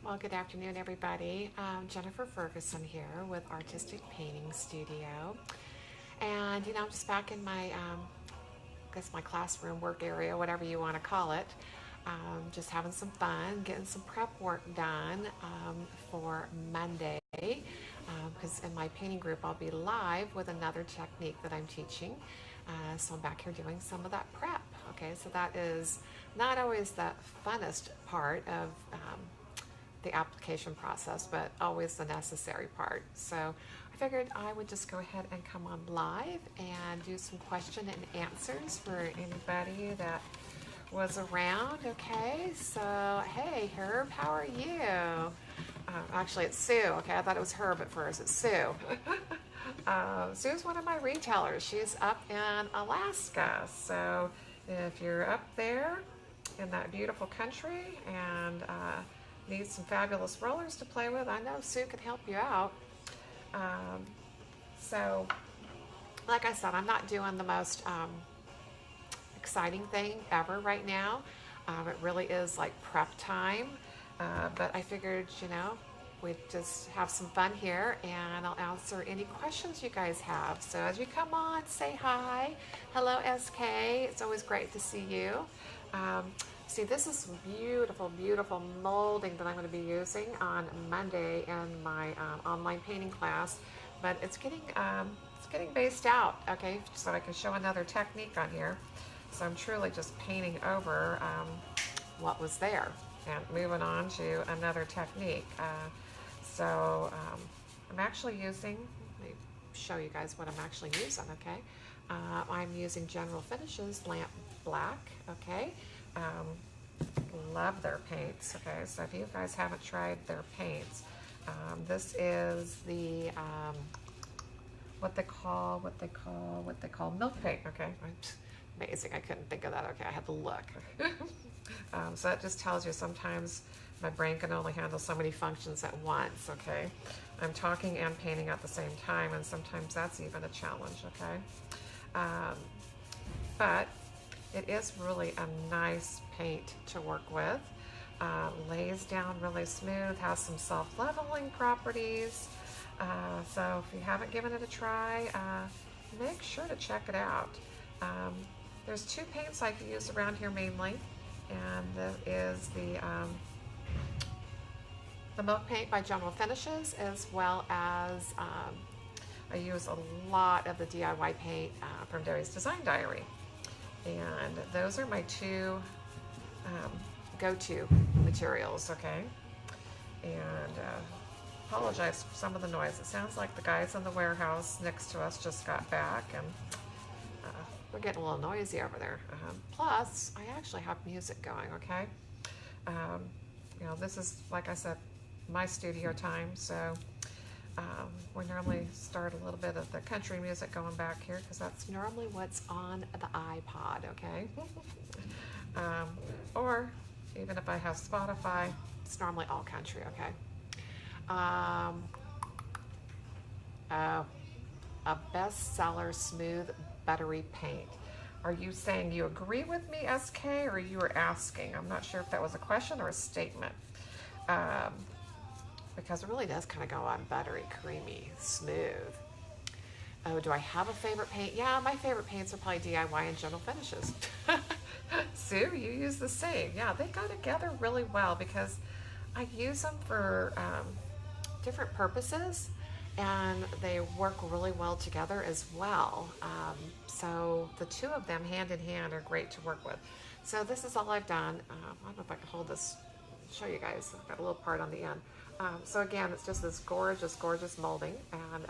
Well, good afternoon, everybody. Jennifer Ferguson here with Artistic Painting Studio. And, I'm just back in my, I guess my classroom work area, whatever you want to call it. Just having some fun, getting some prep work done for Monday. Because in my painting group, I'll be live with another technique that I'm teaching. So I'm back here doing some of that prep. Okay, so that is not always the funnest part of the application process, but always the necessary part. So I figured I would just go ahead and come on live and do some question and answers for anybody that was around. Okay, so hey Herb, how are you? Actually, it's Sue. Okay, I thought it was Herb at first. It's Sue. Sue's one of my retailers. She's up in Alaska. So if you're up there in that beautiful country and need some fabulous rollers to play with, I know Sue can help you out. So, like I said, I'm not doing the most exciting thing ever right now. It really is like prep time. But I figured, we'd just have some fun here and I'll answer any questions you guys have. So as you come on, say hi. Hello, SK. It's always great to see you. See, this is beautiful, beautiful molding that I'm going to be using on Monday in my online painting class, but it's getting based out, okay, so I can show another technique on here. So I'm truly just painting over what was there and moving on to another technique. I'm actually using, let me show you guys what I'm actually using, okay? I'm using General Finishes Lamp Black, okay? Love their paints, okay? So if you guys haven't tried their paints, this is the, what they call milk paint, okay? Amazing, I couldn't think of that, okay? I had to look. So that just tells you sometimes my brain can only handle so many functions at once, okay? I'm talking and painting at the same time, and sometimes that's even a challenge, okay? But it is really a nice paint to work with. Lays down really smooth, has some self-leveling properties. So if you haven't given it a try, make sure to check it out. There's two paints I use around here mainly, and that is the Milk Paint by General Finishes, as well as I use a lot of the DIY paint from Derry's Design Diary. And those are my two go-to materials, okay? And apologize for some of the noise. It sounds like the guys in the warehouse next to us just got back, and we're getting a little noisy over there. Plus, I actually have music going, okay? This is, like I said, my studio time, so we normally start a little bit of the country music going back here because that's normally what's on the iPod, okay? Or even if I have Spotify, it's normally all country, okay? A bestseller smooth buttery paint. Are you saying you agree with me, SK, or you were asking? I'm not sure if that was a question or a statement. Because it really does kind of go on buttery, creamy, smooth. Oh, do I have a favorite paint? Yeah, my favorite paints are probably DIY and General Finishes. Sue, you use the same. Yeah, they go together really well because I use them for different purposes, and they work really well together as well. So the two of them hand in hand are great to work with. So this is all I've done. I don't know if I can hold this, show you guys. I've got a little part on the end. So again, it's just this gorgeous, gorgeous molding. And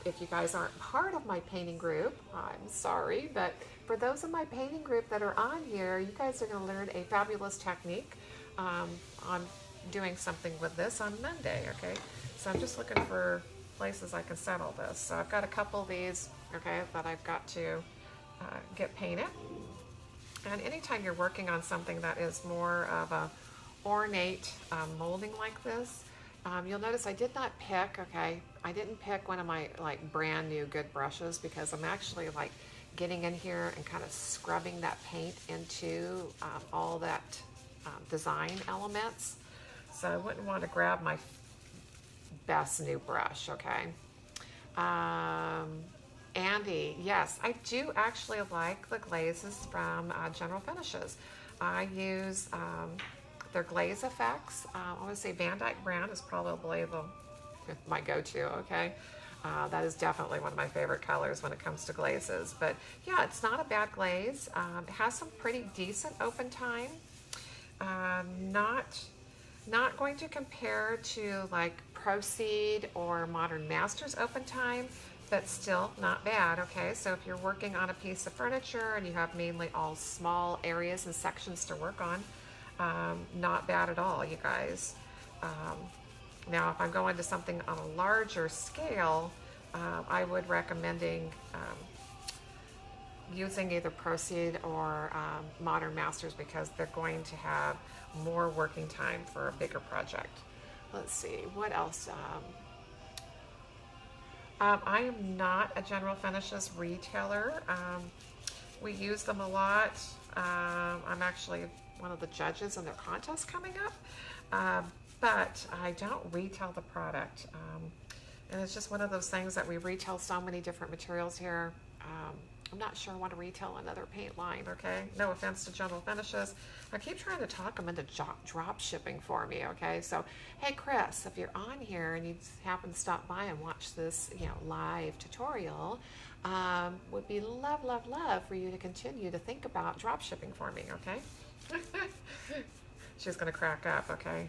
if you guys aren't part of my painting group, I'm sorry, but for those in my painting group that are on here, you guys are going to learn a fabulous technique on doing something with this on Monday, okay? So I'm just looking for places I can settle this. So I've got a couple of these, okay, that I've got to get painted. And anytime you're working on something that is more of a ornate molding like this, you'll notice I did not pick, okay, I didn't pick one of my like brand new good brushes because I'm actually like getting in here and kind of scrubbing that paint into all that design elements. So I wouldn't want to grab my best new brush, okay? Andy, yes, I do actually like the glazes from General Finishes. I use their glaze effects. I want to say Van Dyke Brown is probably my go-to, okay? That is definitely one of my favorite colors when it comes to glazes. But yeah, it's not a bad glaze. It has some pretty decent open time. Not going to compare to like Proceed or Modern Masters open time, but still not bad, okay? So if you're working on a piece of furniture and you have mainly all small areas and sections to work on, not bad at all, you guys. Now, if I'm going to something on a larger scale, I would recommending using either Proceed or Modern Masters because they're going to have more working time for a bigger project. Let's see, what else? I am not a General Finishes retailer. We use them a lot. I'm actually one of the judges in their contest coming up, but I don't retail the product. And it's just one of those things that we retail so many different materials here. I'm not sure I want to retail another paint line, okay? No offense to General Finishes. I keep trying to talk them into drop shipping for me, okay? So, hey, Chris, if you're on here and you happen to stop by and watch this, live tutorial, would be love for you to continue to think about drop shipping for me, okay? She's going to crack up, okay?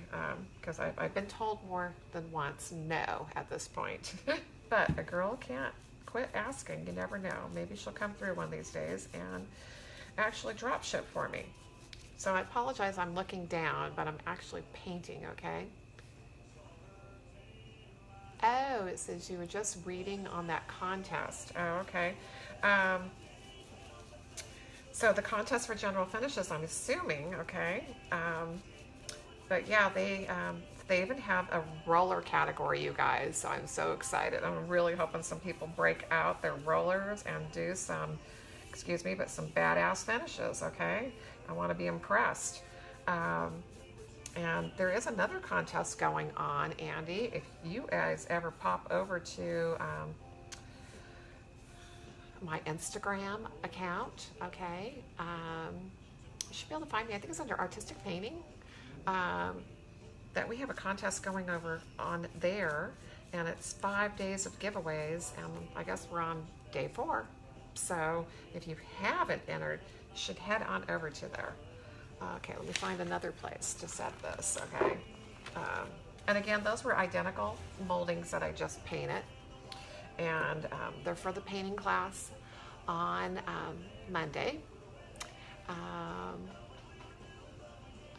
Because I've been told more than once no at this point. But a girl can't quit asking. You never know. Maybe she'll come through one of these days and actually drop ship for me. So I apologize, I'm looking down, but I'm actually painting, okay? Oh, it says you were just reading on that contest. Oh, okay. So the contest for General Finishes, I'm assuming, okay? But yeah, they even have a roller category, you guys, so I'm so excited. I'm really hoping some people break out their rollers and do some, excuse me, but some badass finishes, okay? I want to be impressed. And there is another contest going on, Andy. If you guys ever pop over to my Instagram account, okay, you should be able to find me. I think it's under Artistic Painting. That we have a contest going over on there, and it's 5 days of giveaways, and I guess we're on day 4. So if you haven't entered, you should head on over to there. Okay, let me find another place to set this, okay? And again, those were identical moldings that I just painted, and they're for the painting class on Monday.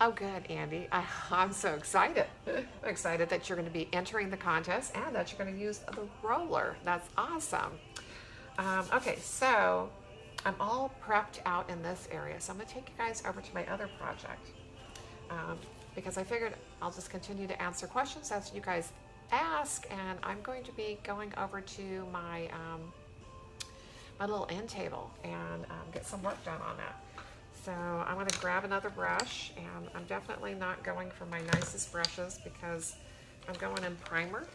Oh, good, Andy. I'm so excited. I'm excited that you're going to be entering the contest and that you're going to use the roller. That's awesome. Okay, so I'm all prepped out in this area. So I'm going to take you guys over to my other project because I figured I'll just continue to answer questions as you guys ask, and I'm going to be going over to my, my little end table and get some work done on that. So I'm going to grab another brush, and I'm definitely not going for my nicest brushes because I'm going in primer,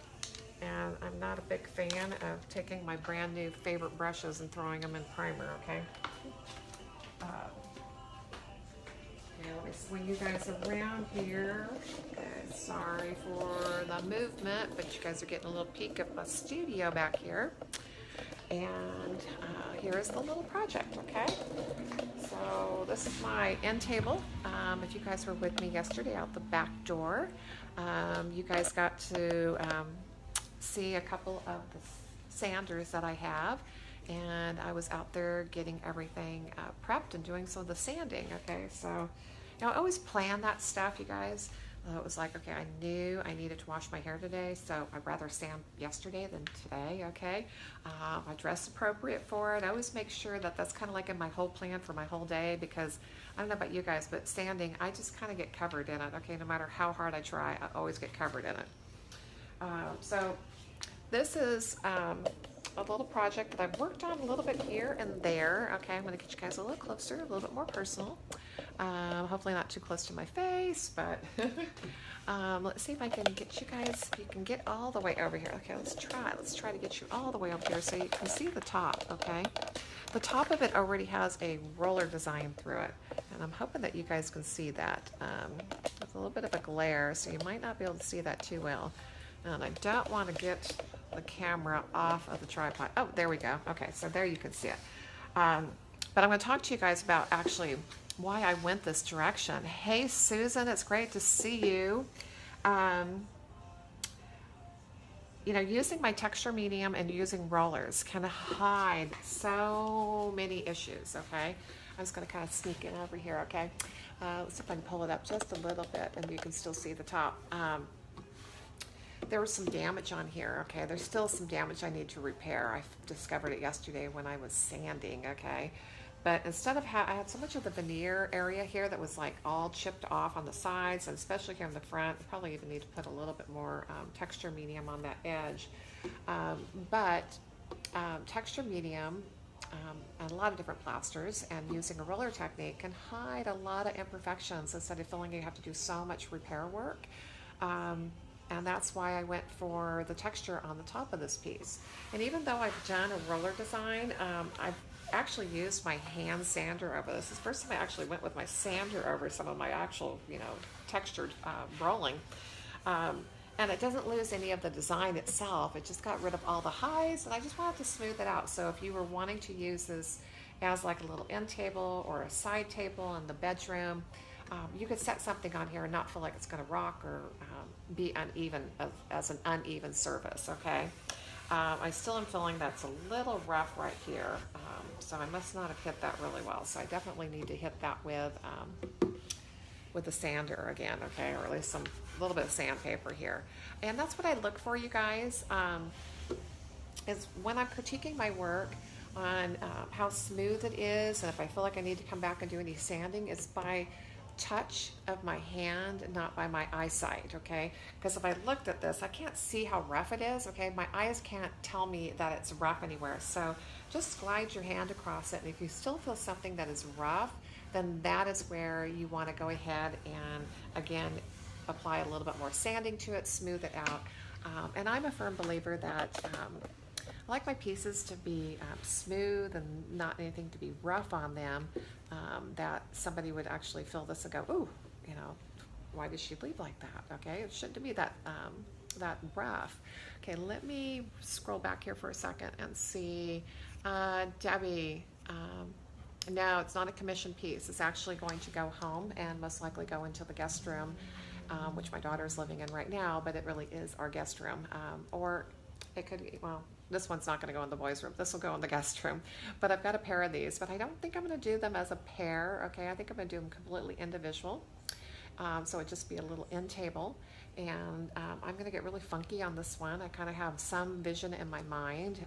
and I'm not a big fan of taking my brand new favorite brushes and throwing them in primer, okay? Let me swing you guys around here. Okay, sorry for the movement, but you guys are getting a little peek of my studio back here. And here is the little project, okay? So this is my end table. If you guys were with me yesterday out the back door, you guys got to see a couple of the sanders that I have, and I was out there getting everything prepped and doing some of the sanding, okay? So, I always plan that stuff, you guys. It was like, okay, I knew I needed to wash my hair today, so I'd rather sand yesterday than today, okay? I dress appropriate for it. I always make sure that that's kind of like in my whole plan for my whole day, because I don't know about you guys, but sanding, I just kind of get covered in it, okay? No matter how hard I try, I always get covered in it. So this is a little project that I've worked on a little bit here and there, okay? I'm going to get you guys a little closer, a little bit more personal. Hopefully not too close to my face, but let's see if I can get you guys, you can get all the way over here. Okay, let's try to get you all the way over here so you can see the top, okay? The top of it already has a roller design through it, and I'm hoping that you guys can see that. With a little bit of a glare, so you might not be able to see that too well. And I don't want to get the camera off of the tripod. Oh, there we go. Okay, so there you can see it. But I'm going to talk to you guys about actually why I went this direction. Hey, Susan, it's great to see you. You know, using my texture medium and using rollers can hide so many issues, okay? I'm just going to kind of sneak in over here, okay? Let's see if I can pull it up just a little bit and you can still see the top. There was some damage on here, okay? There's still some damage I need to repair. I discovered it yesterday when I was sanding, okay? But instead of I had so much of the veneer area here that was like all chipped off on the sides, and especially here in the front. I probably even need to put a little bit more texture medium on that edge. Texture medium and a lot of different plasters and using a roller technique can hide a lot of imperfections instead of feeling you have to do so much repair work. And that's why I went for the texture on the top of this piece. And even though I've done a roller design, I've actually used my hand sander over this. This is the first time I actually went with my sander over some of my actual, you know, textured rolling. And it doesn't lose any of the design itself. It just got rid of all the highs, and I just wanted to smooth it out. So if you were wanting to use this as like a little end table or a side table in the bedroom, you could set something on here and not feel like it's going to rock or be uneven as an uneven surface, okay? I still am feeling that's a little rough right here, so I must not have hit that really well. So I definitely need to hit that with the sander again, okay? Or at least a little bit of sandpaper here. And that's what I look for, you guys, is when I'm critiquing my work on how smooth it is, and if I feel like I need to come back and do any sanding, it's by touch of my hand, not by my eyesight, okay? Because if I looked at this, I can't see how rough it is, okay? My eyes can't tell me that it's rough anywhere. So just glide your hand across it, and if you still feel something that is rough, then that is where you want to go ahead and, again, apply a little bit more sanding to it, smooth it out. And I'm a firm believer that I like my pieces to be smooth and not anything to be rough on them, that somebody would actually feel this and go, ooh, you know, why did she leave like that? Okay, it shouldn't be that that rough. Okay, let me scroll back here for a second and see. Debbie, no, it's not a commission piece. It's actually going to go home and most likely go into the guest room, which my daughter is living in right now, but it really is our guest room. Or it could, well, this one's not going to go in the boys' room. This will go in the guest room. But I've got a pair of these, but I don't think I'm going to do them as a pair, okay? I think I'm going to do them completely individual. So it'd just be a little end table. And I'm going to get really funky on this one. I kind of have some vision in my mind,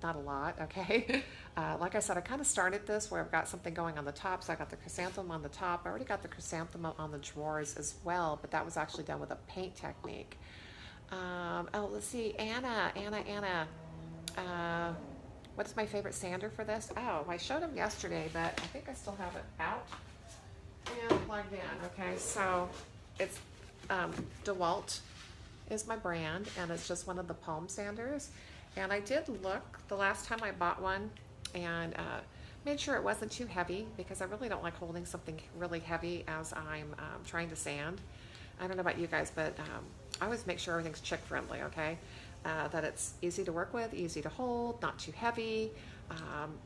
not a lot, okay? Like I said, I kind of started this where I've got something going on the top. So I got the chrysanthemum on the top. I already got the chrysanthemum on the drawers as well, but that was actually done with a paint technique. Oh, let's see, Anna. What is my favorite sander for this? Oh, I showed him yesterday, but I think I still have it out and plugged in. Okay, so it's DeWalt is my brand, and it's just one of the palm sanders. And I did look the last time I bought one and made sure it wasn't too heavy, because I really don't like holding something really heavy as I'm trying to sand. I don't know about you guys, but I always make sure everything's chick friendly, okay? That it's easy to work with, easy to hold, not too heavy.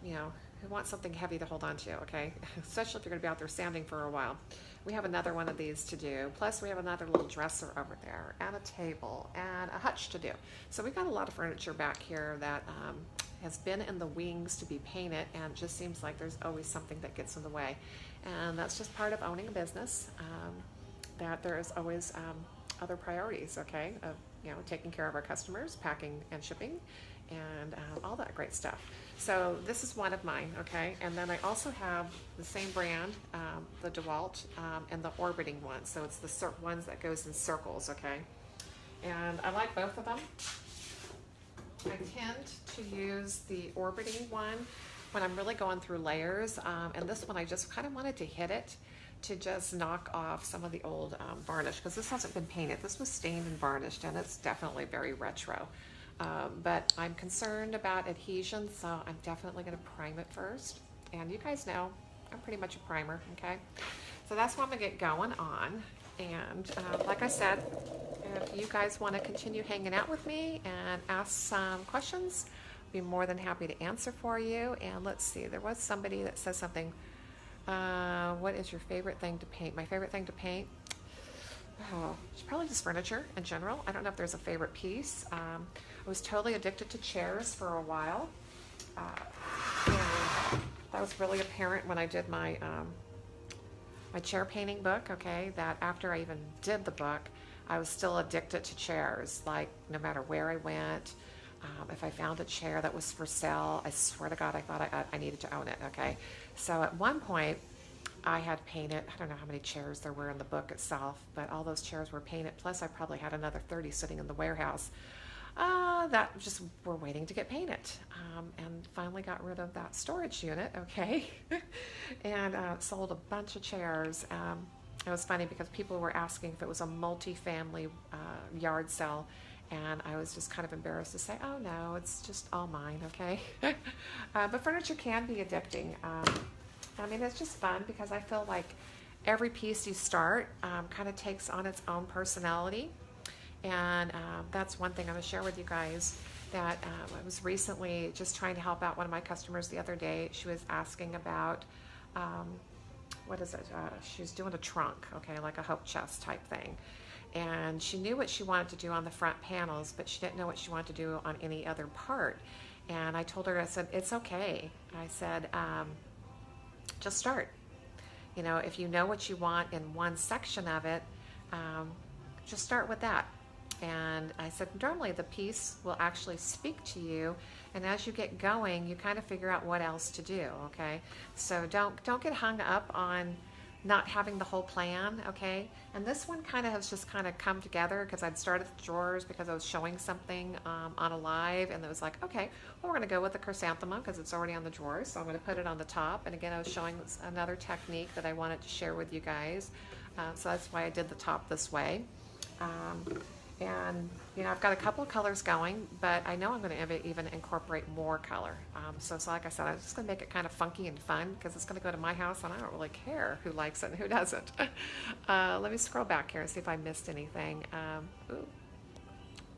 You know, who wants something heavy to hold on to, okay? Especially if you're gonna be out there sanding for a while. We have another one of these to do. Plus we have another little dresser over there and a table and a hutch to do. So we've got a lot of furniture back here that has been in the wings to be painted, and just seems like there's always something that gets in the way. And that's just part of owning a business, that there is always other priorities, okay? Of, you know, taking care of our customers, packing and shipping, and all that great stuff. So this is one of mine, okay? And then I also have the same brand, the DeWalt, and the orbiting one. So it's the ones that goes in circles, okay? And I like both of them. I tend to use the orbiting one when I'm really going through layers, and this one I just kind of wanted to hit it. to just knock off some of the old varnish, because this hasn't been painted. This was stained and varnished, and it's definitely very retro. But I'm concerned about adhesion, so I'm definitely going to prime it first. And you guys know I'm pretty much a primer, okay? So that's what I'm going to get going on. And like I said, if you guys want to continue hanging out with me and ask some questions, I'll be more than happy to answer for you. And let's see, there was somebody that said something. What is your favorite thing to paint? My favorite thing to paint? Oh, it's probably just furniture in general. I don't know if there's a favorite piece. I was totally addicted to chairs for a while. And that was really apparent when I did my my chair painting book, okay, that after I even did the book, I was still addicted to chairs. Like, no matter where I went, if I found a chair that was for sale, I swear to God, I thought I needed to own it, okay? So at one point, I had painted, I don't know how many chairs there were in the book itself, but all those chairs were painted, plus I probably had another 30 sitting in the warehouse that just were waiting to get painted. And finally got rid of that storage unit, okay? And sold a bunch of chairs. It was funny because people were asking if it was a multi-family yard sale, and I was just kind of embarrassed to say, oh no, it's just all mine, okay? But furniture can be addicting. I mean, it's just fun because I feel like every piece you start kind of takes on its own personality. And that's one thing I'm going to share with you guys, that I was recently just trying to help out one of my customers the other day. She was asking about, what is it? She was doing a trunk, okay, like a hope chest type thing. And she knew what she wanted to do on the front panels, but she didn't know what she wanted to do on any other part. And I told her, I said, it's okay. I said, just start. You know, if you know what you want in one section of it, just start with that. And I said, normally the piece will actually speak to you, and as you get going, you kind of figure out what else to do, okay? So don't get hung up on not having the whole plan, okay? And this one kind of has just kind of come together because I'd started the drawers because I was showing something on a live, and it was like, okay, well, we're going to go with the chrysanthemum because it's already on the drawers, so I'm going to put it on the top. And again, I was showing another technique that I wanted to share with you guys, so that's why I did the top this way. And, you know, I've got a couple of colors going, but I know I'm going to even incorporate more color. So like I said, I'm just going to make it kind of funky and fun because it's going to go to my house, and I don't really care who likes it and who doesn't. Let me scroll back here and see if I missed anything. Ooh,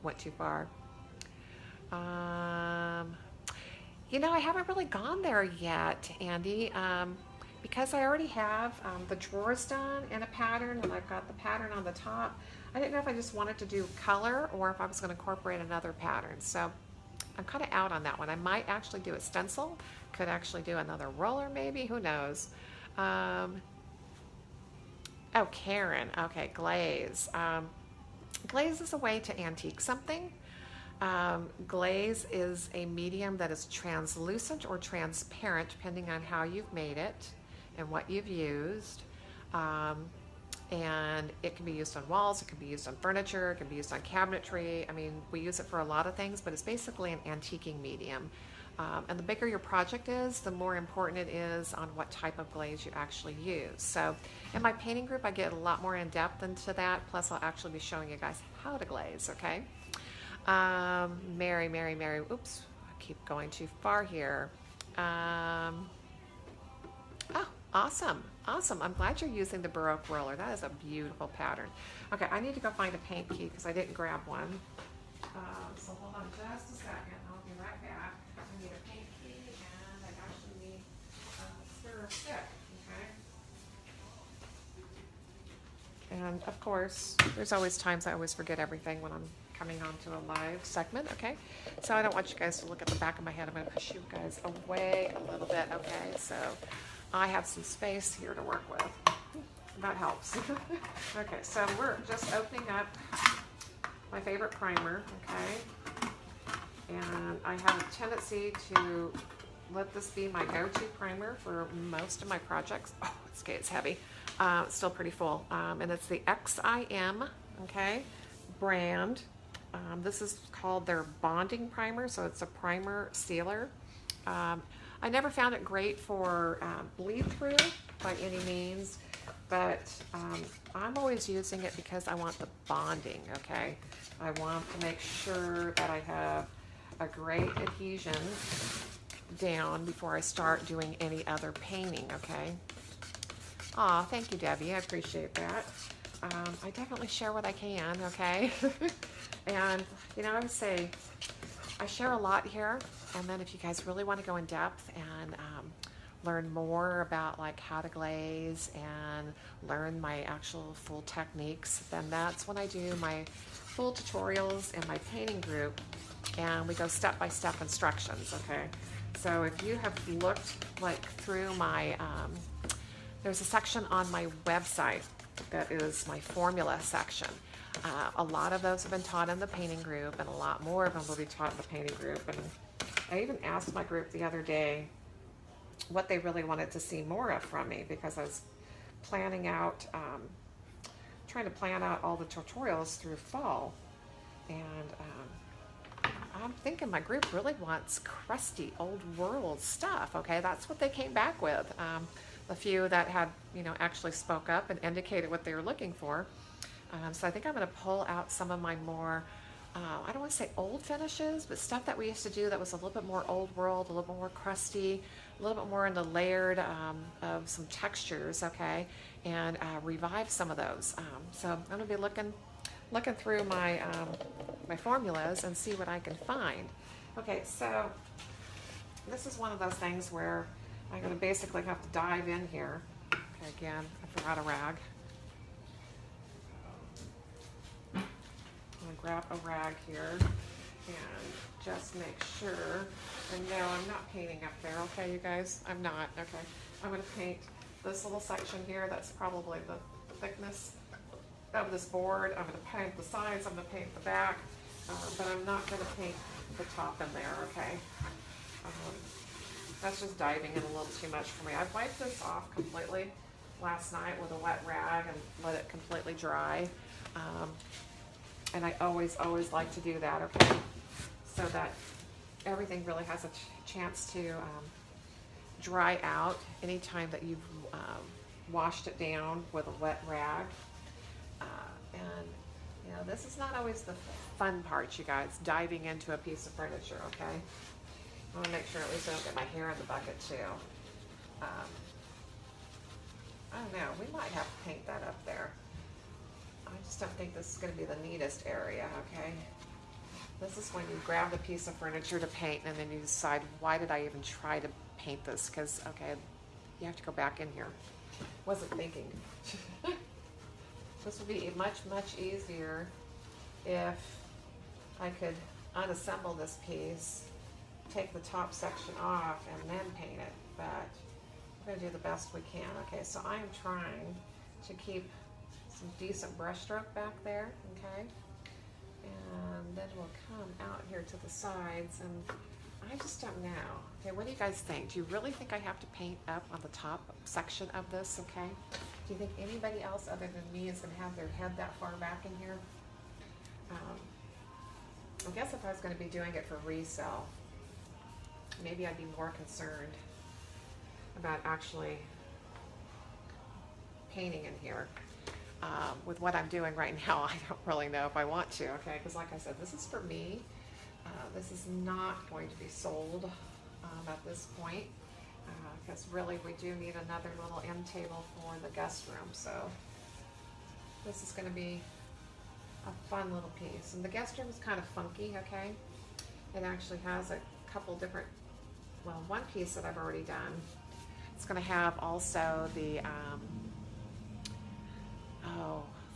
went too far. You know, I haven't really gone there yet, Andy. Because I already have the drawers done in a pattern, and I've got the pattern on the top, I didn't know if I just wanted to do color or if I was going to incorporate another pattern. So I'm kind of out on that one. I might actually do a stencil, could actually do another roller maybe, who knows. Oh, Karen, okay, glaze. Glaze is a way to antique something. Glaze is a medium that is translucent or transparent depending on how you've made it and what you've used. And it can be used on walls, it can be used on furniture, it can be used on cabinetry. I mean, we use it for a lot of things, but it's basically an antiquing medium. And the bigger your project is, the more important it is on what type of glaze you actually use. So in my painting group, I get a lot more in depth into that. Plus, I'll actually be showing you guys how to glaze, okay? Mary, oops, I keep going too far here. Oh, awesome. I'm glad you're using the Baroque roller. That is a beautiful pattern. Okay, I need to go find a paint key because I didn't grab one. So hold on just a second. I'll be right back. I need a paint key, and I actually need a stir stick, okay? And of course, there's always times I always forget everything when I'm coming on to a live segment, okay? So I don't want you guys to look at the back of my head. I'm going to push you guys away a little bit, okay? So I have some space here to work with. That helps. Okay, so we're just opening up my favorite primer, okay? And I have a tendency to let this be my go-to primer for most of my projects. Oh, it's heavy. It's still pretty full. And it's the XIM, okay, brand. This is called their bonding primer, so it's a primer sealer. I never found it great for bleed through by any means, but I'm always using it because I want the bonding, okay? I want to make sure that I have a great adhesion down before I start doing any other painting, okay? Aw, thank you, Debbie. I appreciate that. I definitely share what I can, okay? And, you know, I would say I share a lot here, and then if you guys really want to go in depth and learn more about like how to glaze and learn my actual full techniques, then that's when I do my full tutorials in my painting group, and we go step-by-step instructions, okay? So if you have looked like through my, there's a section on my website that is my formula section. A lot of those have been taught in the painting group, and a lot more of them will be taught in the painting group. And I even asked my group the other day what they really wanted to see more of from me, because I was planning out, trying to plan out all the tutorials through fall. And I'm thinking my group really wants crusty, old world stuff, okay? That's what they came back with. The few that had, you know, actually spoke up and indicated what they were looking for. So I think I'm going to pull out some of my more, I don't want to say old finishes, but stuff that we used to do that was a little bit more old world, a little bit more crusty, a little bit more in the layered of some textures, okay, and revive some of those. So I'm going to be looking through my my formulas and see what I can find. Okay, so this is one of those things where I'm going to basically have to dive in here. Okay, again, I forgot a rag. I'm going to grab a rag here and just make sure. And no, I'm not painting up there, okay, you guys? I'm not, okay. I'm going to paint this little section here. That's probably the thickness of this board. I'm going to paint the sides, I'm going to paint the back, but I'm not going to paint the top in there, okay? That's just diving in a little too much for me. I wiped this off completely last night with a wet rag and let it completely dry. And I always like to do that, okay? So that everything really has a chance to dry out anytime that you've washed it down with a wet rag. And, you know, this is not always the fun part, you guys, diving into a piece of furniture, okay? I want to make sure at least I don't get my hair in the bucket, too. I don't know. We might have to paint that up there. I just don't think this is going to be the neatest area, okay? This is when you grab a piece of furniture to paint and then you decide, why did I even try to paint this? Because, okay, you have to go back in here. Wasn't thinking. This would be much easier if I could unassemble this piece, take the top section off, and then paint it. But we're going to do the best we can. Okay, so I am trying to keep some decent brush stroke back there, okay? And then we'll come out here to the sides, and I just don't know. Okay, what do you guys think? Do you really think I have to paint up on the top section of this, okay? Do you think anybody else other than me is going to have their head that far back in here? I guess if I was going to be doing it for resale, maybe I'd be more concerned about actually painting in here. With what I'm doing right now, I don't really know if I want to, okay? Because like I said, this is for me. This is not going to be sold at this point, because really we do need another little end table for the guest room. So this is going to be a fun little piece. And the guest room is kind of funky, okay? It actually has a couple different, well, one piece that I've already done. It's going to have also the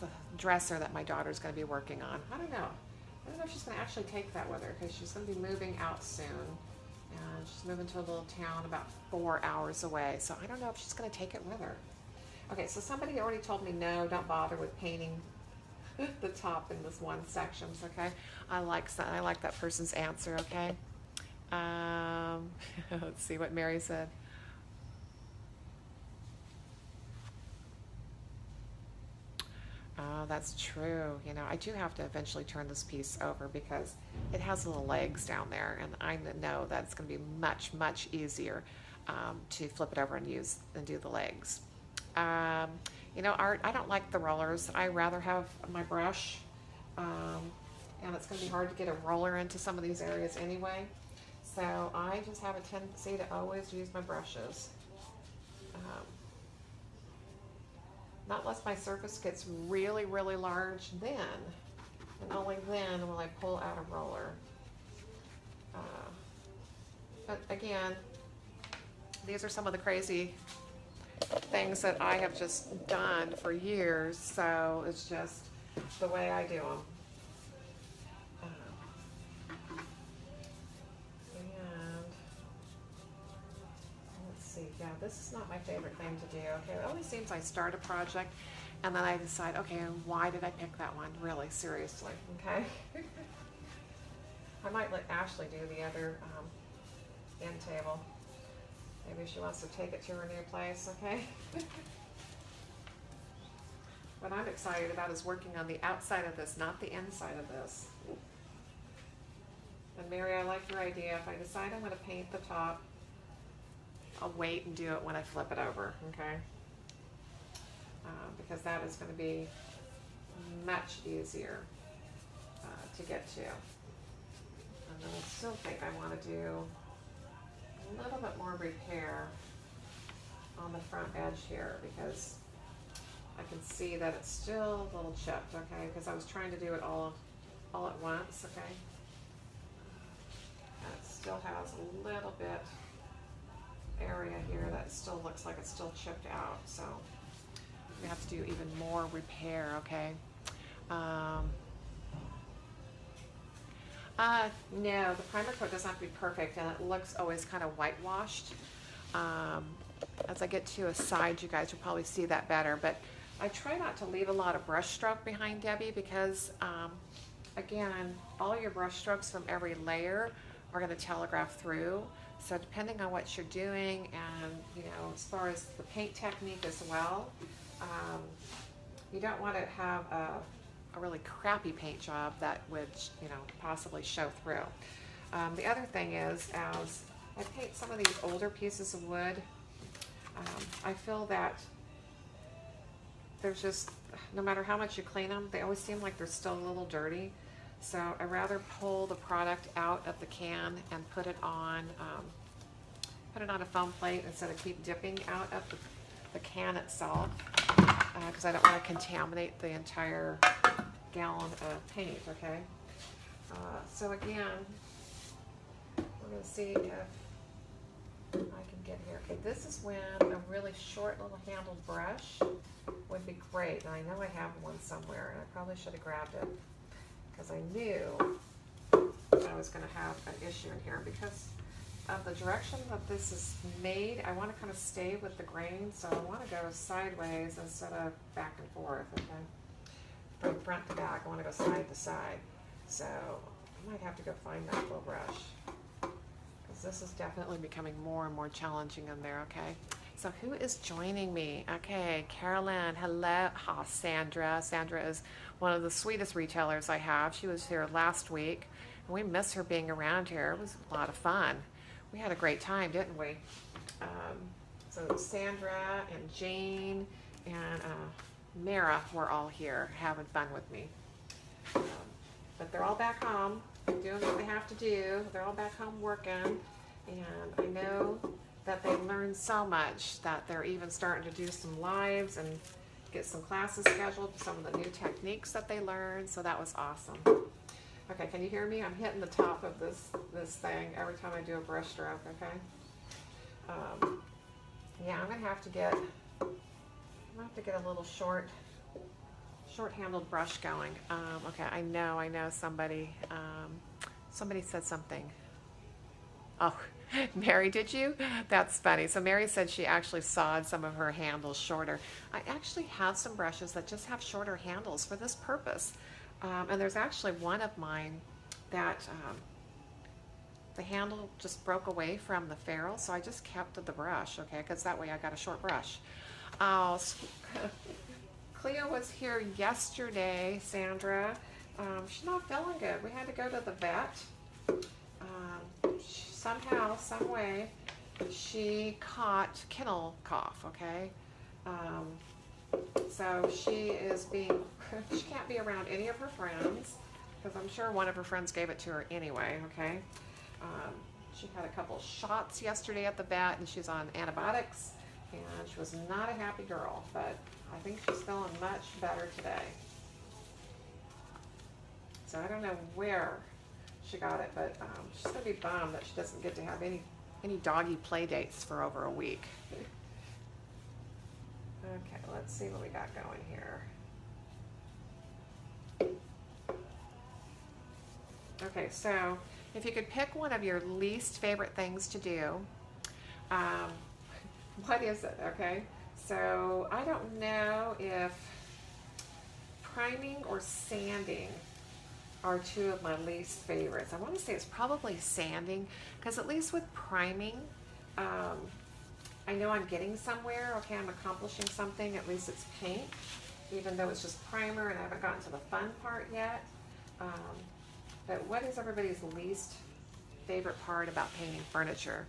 the dresser that my daughter's going to be working on. I don't know. I don't know if she's going to actually take that with her, because she's going to be moving out soon. And she's moving to a little town about 4 hours away. So I don't know if she's going to take it with her. Okay, so somebody already told me, no, don't bother with painting the top in this one section, okay? I like that person's answer, okay? Let's see what Mary said. Oh, that's true. You know, I do have to eventually turn this piece over because it has little legs down there, and I know that it's going to be much easier to flip it over and do the legs. You know, Art, I don't like the rollers. I rather have my brush. Um, and it's going to be hard to get a roller into some of these areas anyway. So I just have a tendency to always use my brushes. Um, Not unless my surface gets really, really large, then, and only then will I pull out a roller. Uh, but again, these are some of the crazy things that I have just done for years, so it's just the way I do them. And let's see, yeah, this is not my favorite thing to do. Okay, it always seems I start a project and then I decide, okay, why did I pick that one? Really, seriously, okay? I might let Ashley do the other end table. Maybe she wants to take it to her new place, okay? What I'm excited about is working on the outside of this, not the inside of this. And Mary, I like your idea. If I decide I'm going to paint the top, I'll wait and do it when I flip it over, okay? Because that is going to be much easier to get to. And then I still think I want to do a little bit more repair on the front edge here because I can see that it's still a little chipped, okay? Because I was trying to do it all at once, okay? And it still has a little bit area here that still looks like it's still chipped out, so we have to do even more repair, okay? No, the primer coat doesn't have to be perfect, and it looks always kind of whitewashed. As I get to a side, you guys will probably see that better, but I try not to leave a lot of brush stroke behind Debbie because, again, all your brush strokes from every layer are going to telegraph through. So depending on what you're doing and, you know, as far as the paint technique as well, you don't want to have a really crappy paint job that would, you know, possibly show through. The other thing is, as I paint some of these older pieces of wood, I feel that there's just, no matter how much you clean them, they always seem like they're still a little dirty. So I rather pull the product out of the can and put it on a foam plate instead of keep dipping out of the can itself, because I don't want to contaminate the entire gallon of paint, okay? So again, we're going to see if I can get here. Okay, this is when a really short little handled brush would be great. And I know I have one somewhere, and I probably should have grabbed it because I knew I was going to have an issue in here because of the direction that this is made. I want to kind of stay with the grain, so I want to go sideways instead of back and forth, okay? From front to back, I want to go side to side. So I might have to go find that little brush because this is definitely becoming more and more challenging in there, okay? So who is joining me? Okay, Carolyn, hello. Ha, Sandra. Sandra is one of the sweetest retailers I have. She was here last week, and we miss her being around here. It was a lot of fun. We had a great time, didn't we? So Sandra and Jane and Mara were all here having fun with me. But they're all back home doing what they have to do. They're all back home working. And I know that they learned so much that they're even starting to do some lives and get some classes scheduled for some of the new techniques that they learned. So that was awesome. Okay, can you hear me? I'm hitting the top of this thing every time I do a brush stroke, okay? Yeah, I'm gonna have to get a little short-handled brush going. Okay, I know somebody said something. Oh, Mary, did you? That's funny. So Mary said she actually sawed some of her handles shorter. I actually have some brushes that just have shorter handles for this purpose. And there's actually one of mine that the handle just broke away from the ferrule, so I just kept the brush, okay, because that way I got a short brush. Oh, Cleo was here yesterday, Sandra. She's not feeling good. We had to go to the vet. Somehow, some way, she caught kennel cough, okay? Um, so she is being, she can't be around any of her friends because I'm sure one of her friends gave it to her anyway, okay? She had a couple shots yesterday at the vet and she's on antibiotics and she was not a happy girl, but I think she's feeling much better today. So I don't know where she got it, but she's gonna be bummed that she doesn't get to have any doggy play dates for over a week. Okay, let's see what we got going here. Okay, so if you could pick one of your least favorite things to do, what is it, okay? So I don't know if priming or sanding are two of my least favorites. I want to say it's probably sanding, because at least with priming, I know I'm getting somewhere, okay, I'm accomplishing something, at least it's paint, even though it's just primer and I haven't gotten to the fun part yet. But what is everybody's least favorite part about painting furniture?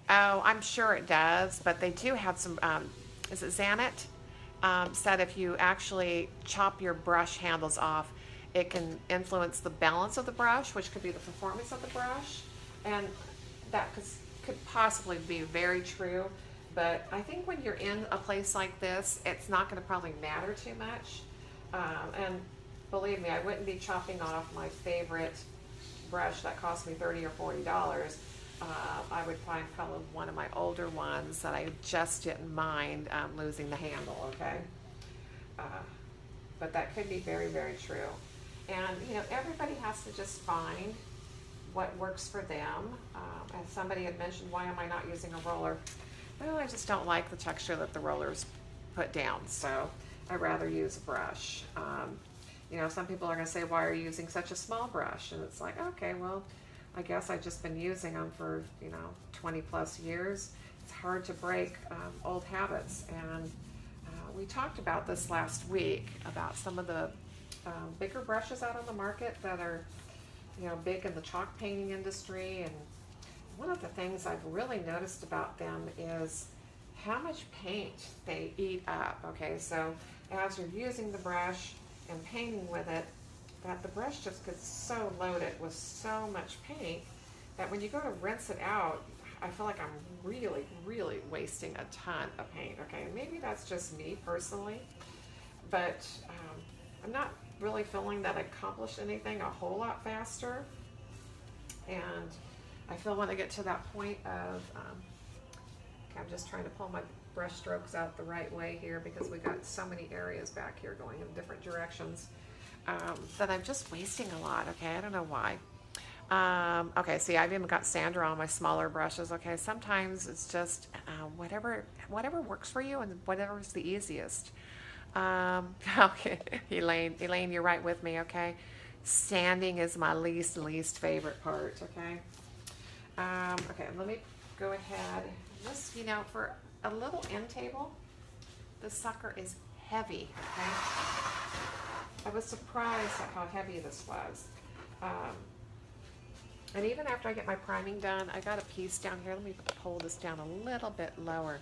Oh, I'm sure it does, but they do have some, is it Zanet? Said if you actually chop your brush handles off, it can influence the balance of the brush, which could be the performance of the brush. And that could possibly be very true. But I think when you're in a place like this, it's not going to probably matter too much. And believe me, I wouldn't be chopping off my favorite brush that cost me $30 or $40. I would find probably one of my older ones that I just didn't mind losing the handle, okay? But that could be very, very true. And, you know, everybody has to just find what works for them. As somebody had mentioned, why am I not using a roller? Well, I just don't like the texture that the rollers put down, so I'd rather use a brush. You know, some people are going to say, why are you using such a small brush? And it's like, okay, well, I guess I've just been using them for, you know, 20 plus years. It's hard to break old habits. And we talked about this last week, about some of the bigger brushes out on the market that are, you know, big in the chalk painting industry. And one of the things I've really noticed about them is how much paint they eat up. Okay, so as you're using the brush and painting with it, that the brush just gets so loaded with so much paint that when you go to rinse it out, I feel like I'm really, really wasting a ton of paint. Okay, maybe that's just me personally, but I'm not really feeling that I accomplished anything a whole lot faster. And I feel when I get to that point of, okay, I'm just trying to pull my brush strokes out the right way here because we got so many areas back here going in different directions, that I'm just wasting a lot, okay? I don't know why. Okay, see, I've even got sander on my smaller brushes, okay? Sometimes it's just whatever works for you and whatever is the easiest. Okay, Elaine, you're right with me, okay? Sanding is my least favorite part, okay? Okay, let me go ahead. This, you know, for a little end table, this sucker is heavy, okay? I was surprised at how heavy this was. And even after I get my priming done, I got a piece down here. Let me pull this down a little bit lower.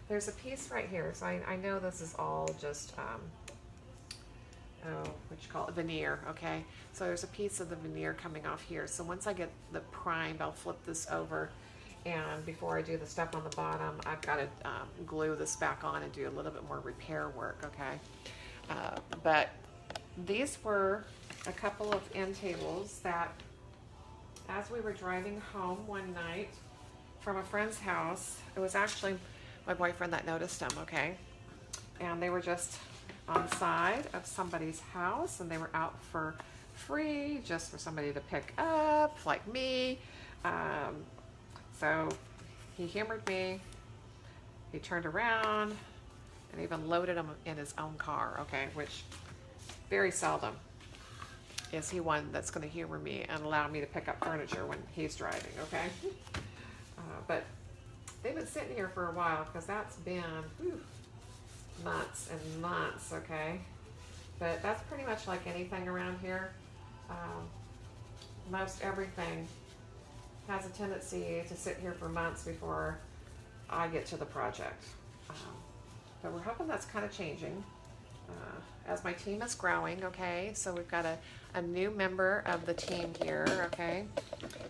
There's a piece right here, so I know this is all just, what you call it, veneer, okay? So there's a piece of the veneer coming off here. So once I get the primed, I'll flip this over. And before I do the stuff on the bottom, I've got to glue this back on and do a little bit more repair work, okay? But these were a couple of end tables that, as we were driving home one night from a friend's house, it was actually my boyfriend that noticed them, okay? And they were just on the side of somebody's house, and they were out for free, just for somebody to pick up, like me. So he humored me. He turned around and even loaded them in his own car, okay? Which very seldom is he one that's going to humor me and allow me to pick up furniture when he's driving, okay? But they've been sitting here for a while because that's been months and months, okay? But that's pretty much like anything around here. Most everything has a tendency to sit here for months before I get to the project. But we're hoping that's kind of changing as my team is growing, okay? So we've got a new member of the team here, okay?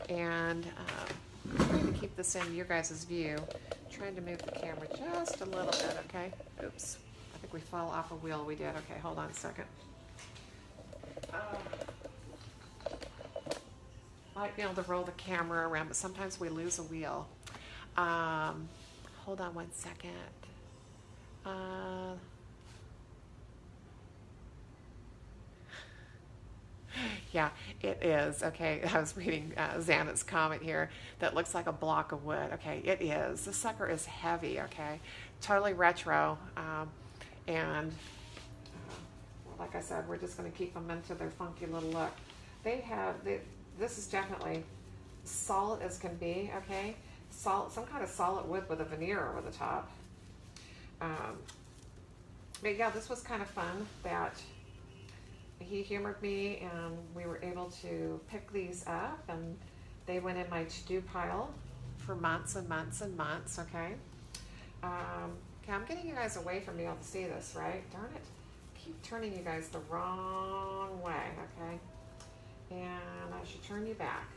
And I'm trying to keep this in your guys' view. I'm trying to move the camera just a little bit, okay? Oops. I think we fell off a wheel. We did. Okay, hold on a second. Might be able to roll the camera around, but sometimes we lose a wheel. Hold on one second. Yeah, it is. Okay, I was reading Xanet's comment here that looks like a block of wood. Okay, it is. This sucker is heavy, okay? Totally retro. And like I said, we're just going to keep them into their funky little look. This is definitely solid as can be, okay? Some kind of solid wood with a veneer over the top. But yeah, this was kind of fun that he humored me and we were able to pick these up, and they went in my to-do pile for months and months and months, okay? Okay, I'm getting you guys away from me able to see this, right? Darn it. Keep turning you guys the wrong way, okay? And I should turn you back.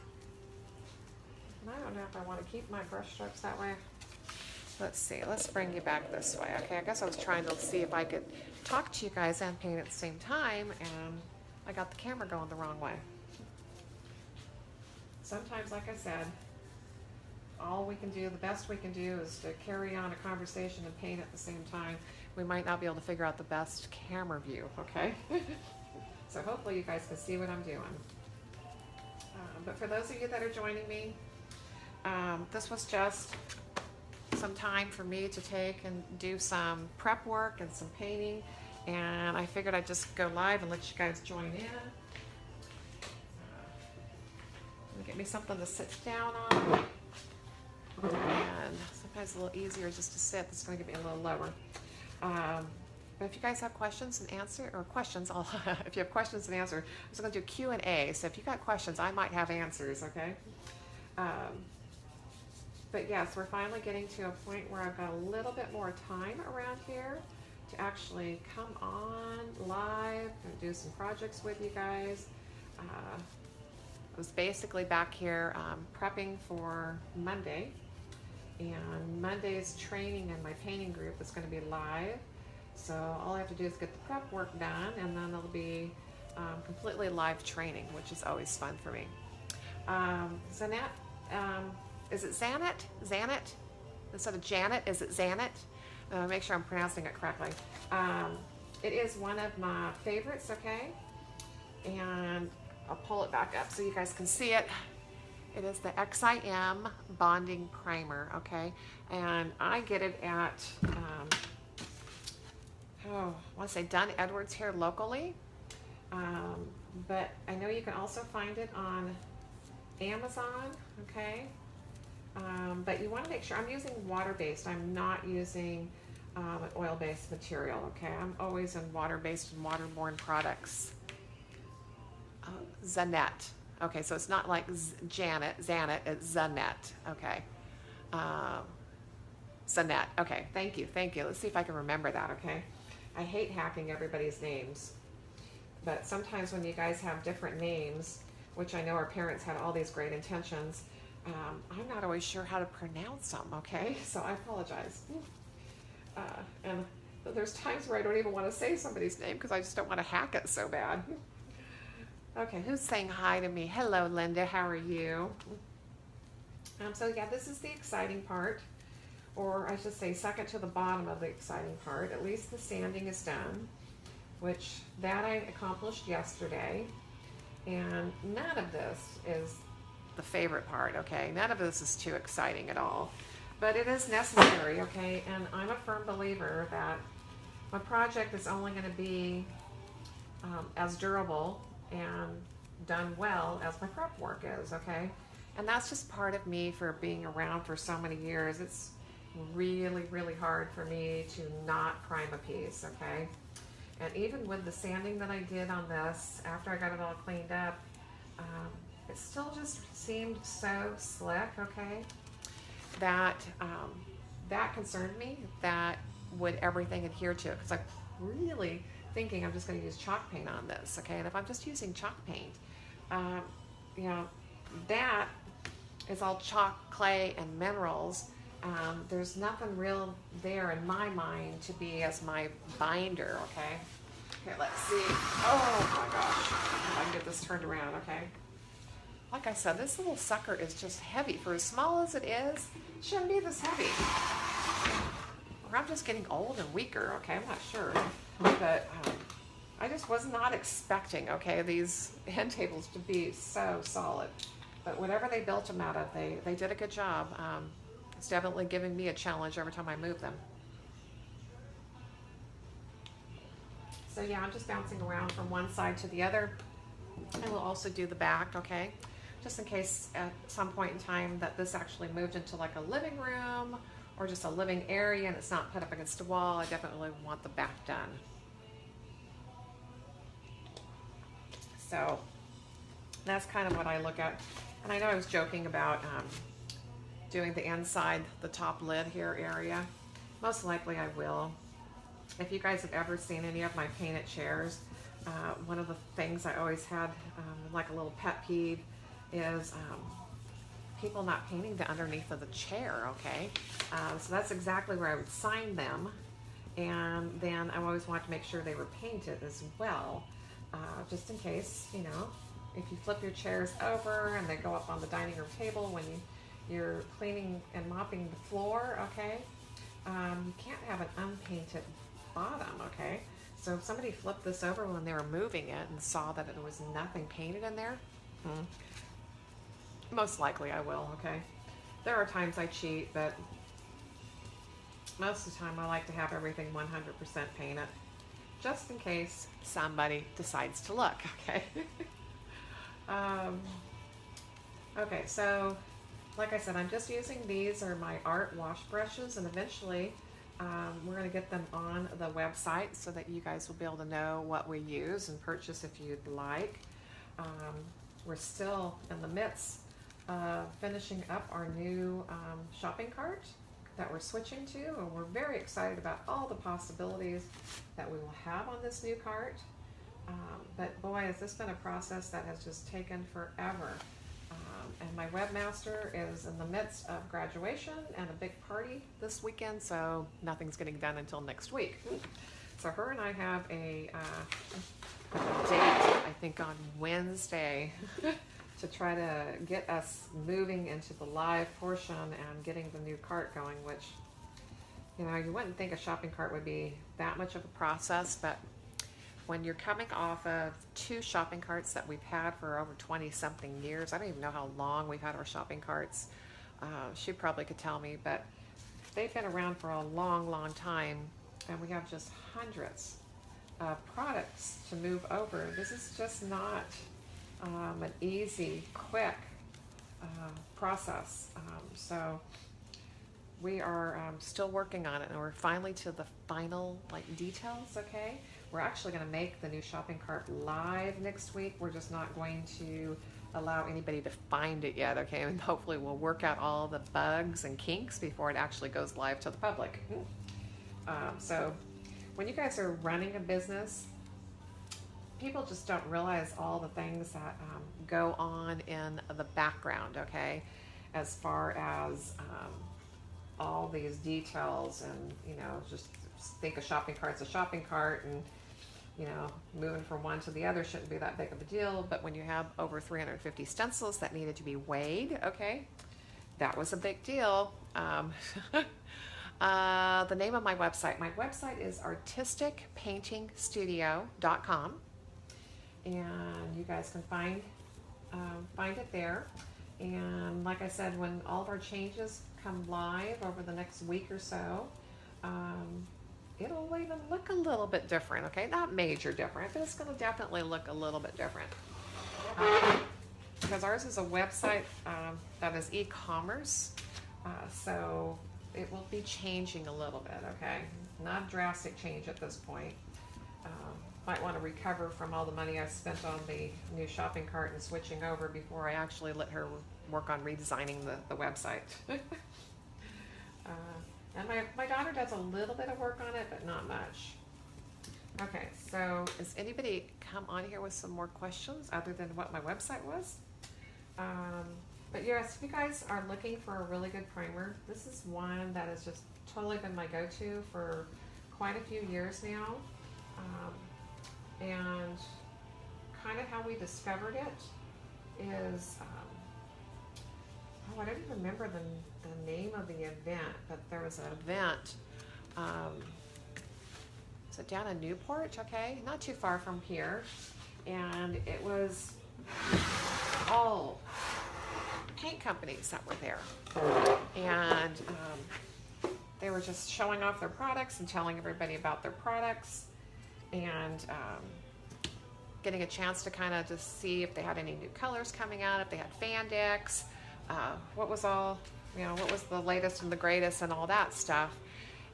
And I don't know if I want to keep my brush strokes that way. Let's see, let's bring you back this way. Okay, I guess I was trying to see if I could talk to you guys and paint at the same time, and I got the camera going the wrong way. Sometimes, like I said, all we can do, the best we can do is to carry on a conversation and paint at the same time. We might not be able to figure out the best camera view, okay? So hopefully you guys can see what I'm doing. But for those of you that are joining me, this was just some time for me to take and do some prep work and some painting, and I figured I'd just go live and let you guys join in. Get me something to sit down on, and sometimes a little easier just to sit. This is going to get me a little lower. But if you guys have questions and answer, or questions, if you have questions and answer, I'm just going to do Q&A. So if you got questions, I might have answers, okay? But yes, we're finally getting to a point where I've got a little bit more time around here to actually come on live and do some projects with you guys. I was basically back here prepping for Monday, and Monday's training in my painting group is going to be live. So all I have to do is get the prep work done, and then it'll be completely live training, which is always fun for me. Xanet, is it Xanet? Xanet? Instead of Janet, is it Xanet? Make sure I'm pronouncing it correctly. It is one of my favorites, okay? And I'll pull it back up so you guys can see it. It is the XIM Bonding Primer, okay? And I get it at, I want to say Dunn Edwards here locally. But I know you can also find it on Amazon, okay? But you want to make sure, I'm using water-based. I'm not using an oil-based material, okay? I'm always in water-based and waterborne products. Xanet. Okay, so it's not like Janet, it's Xanet, okay. Xanet, okay, thank you. Let's see if I can remember that, okay? I hate hacking everybody's names, but sometimes when you guys have different names, which I know our parents had all these great intentions, I'm not always sure how to pronounce them, okay? So I apologize. And there's times where I don't even want to say somebody's name because I just don't want to hack it so bad. Okay, who's saying hi to me? Hello, Linda, how are you? So yeah, this is the exciting part, or I should say second to the bottom of the exciting part. At least the sanding is done, which that I accomplished yesterday. And none of this is the favorite part, okay? None of this is too exciting at all. But it is necessary, okay? And I'm a firm believer that my project is only going to be as durable and done well as my prep work is, okay? And that's just part of me for being around for so many years. It's really, really hard for me to not prime a piece, okay? And even with the sanding that I did on this, after I got it all cleaned up, it still just seemed so slick, okay, that that concerned me. That would everything adhere to it? Because I'm really thinking I'm just going to use chalk paint on this, okay? And if I'm just using chalk paint, um, you know, that is all chalk, clay, and minerals. There's nothing real there in my mind to be as my binder, okay? Here, let's see. Oh my gosh. If I can get this turned around, okay? Like I said, this little sucker is just heavy. For as small as it is, it shouldn't be this heavy. Or I'm just getting old and weaker, okay? I'm not sure. But I just was not expecting, okay, these end tables to be so solid. But whatever they built them out of, they did a good job. It's definitely giving me a challenge every time I move them. So yeah, I'm just bouncing around from one side to the other. I will also do the back, okay? Just in case at some point in time that this actually moved into like a living room or just a living area and it's not put up against a wall, I definitely want the back done. So that's kind of what I look at. And I know I was joking about doing the inside, the top lid here area. Most likely I will. If you guys have ever seen any of my painted chairs, one of the things I always had like a little pet peeve is people not painting the underneath of the chair, okay? So that's exactly where I would sign them. And then I always wanted to make sure they were painted as well, just in case, you know, if you flip your chairs over and they go up on the dining room table when you're cleaning and mopping the floor, okay? You can't have an unpainted bottom, okay? So if somebody flipped this over when they were moving it and saw that there was nothing painted in there, most likely I will, okay? There are times I cheat, but most of the time I like to have everything 100% painted, just in case somebody decides to look, okay? Okay, so like I said, I'm just using these are my art wash brushes, and eventually we're going to get them on the website so that you guys will be able to know what we use and purchase if you'd like. We're still in the midst of finishing up our new shopping cart that we're switching to, and we're very excited about all the possibilities that we will have on this new cart. But boy, has this been a process that has just taken forever. And my webmaster is in the midst of graduation and a big party this weekend, so nothing's getting done until next week. So her and I have a date, I think on Wednesday, to try to get us moving into the live portion and getting the new cart going, which, you know, you wouldn't think a shopping cart would be that much of a process, but when you're coming off of 2 shopping carts that we've had for over 20 something years, I don't even know how long we've had our shopping carts. She probably could tell me, but they've been around for a long, long time, and we have just hundreds of products to move over. This is just not an easy, quick process. So we are still working on it, and we're finally to the final details, okay? We're actually going to make the new shopping cart live next week. We're just not going to allow anybody to find it yet, okay? And hopefully we'll work out all the bugs and kinks before it actually goes live to the public. So when you guys are running a business, people just don't realize all the things that go on in the background, okay? As far as all these details, and, you know, just think a shopping cart's a shopping cart, and, you know, moving from one to the other shouldn't be that big of a deal. But when you have over 350 stencils that needed to be weighed, okay, that was a big deal. The name of my website is artisticpaintingstudio.com, and you guys can find it there. And like I said, when all of our changes come live over the next week or so, it'll even look a little bit different, okay? Not major different, but it's going to definitely look a little bit different. Because ours is a website that is e-commerce, so it will be changing a little bit, okay? Not drastic change at this point. might want to recover from all the money I spent on the new shopping cart and switching over before I actually let her work on redesigning the website. And my daughter does a little bit of work on it, but not much. Okay, so has anybody come on here with some more questions other than what my website was? But yes, if you guys are looking for a really good primer, this is one that has just totally been my go-to for quite a few years now. And kind of how we discovered it is, oh, I don't even remember the name of the event, but there was an event, so down in Newport, okay, not too far from here, and it was all paint companies that were there, and they were just showing off their products and telling everybody about their products, and getting a chance to kind of just see if they had any new colors coming out, if they had fan decks, what was all, what was the latest and the greatest and all that stuff.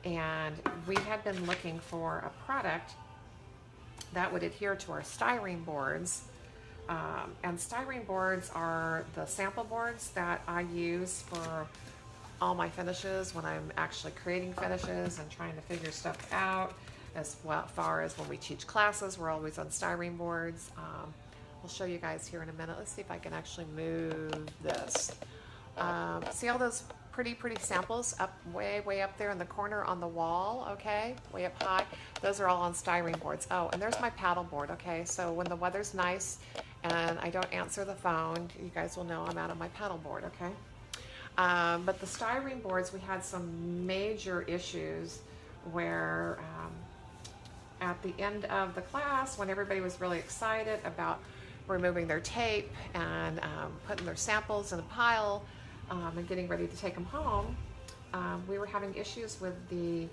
And we had been looking for a product that would adhere to our styrene boards. And styrene boards are the sample boards that I use for all my finishes when I'm actually creating finishes and trying to figure stuff out. As far as when we teach classes, we're always on styrene boards. I'll show you guys here in a minute. Let's see if I can actually move this. See all those pretty samples up way up there in the corner on the wall, okay, way up high? Those are all on styrene boards. Oh, and there's my paddle board, okay? So when the weather's nice and I don't answer the phone, you guys will know I'm out on my paddle board, okay? But the styrene boards, we had some major issues where at the end of the class, when everybody was really excited about removing their tape and putting their samples in a pile and getting ready to take them home, we were having issues with the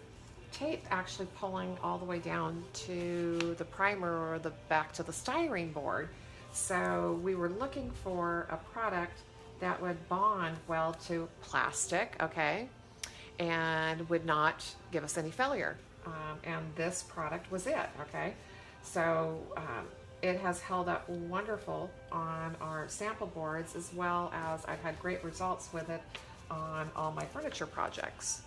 tape actually pulling all the way down to the primer or back to the styrene board. So we were looking for a product that would bond well to plastic, okay, and would not give us any failure. And this product was it, okay? So it has held up wonderful on our sample boards, as well as I've had great results with it on all my furniture projects.